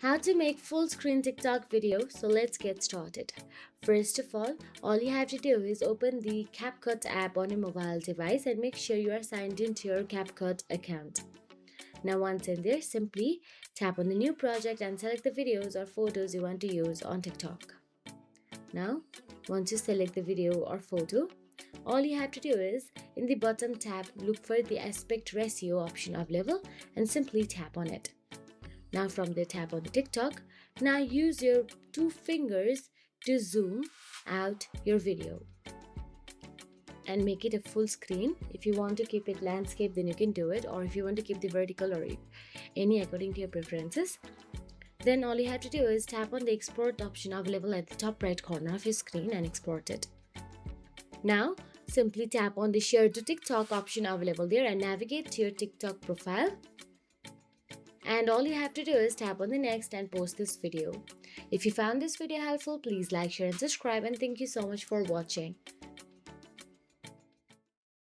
How to make full screen TikTok video, so let's get started. First of all you have to do is open the CapCut app on your mobile device and make sure you are signed into your CapCut account. Now once in there, simply tap on the new project and select the videos or photos you want to use on TikTok. Now, once you select the video or photo, all you have to do is, in the bottom tab, look for the aspect ratio option available and simply tap on it. Now from the tab on the TikTok, now use your two fingers to zoom out your video and make it a full screen. If you want to keep it landscape, then you can do it, or if you want to keep the vertical or any according to your preferences, then all you have to do is tap on the export option available at the top right corner of your screen and export it. Now simply tap on the share to TikTok option available there and navigate to your TikTok profile. And all you have to do is tap on the next and post this video. If you found this video helpful, please like, share and subscribe, and thank you so much for watching.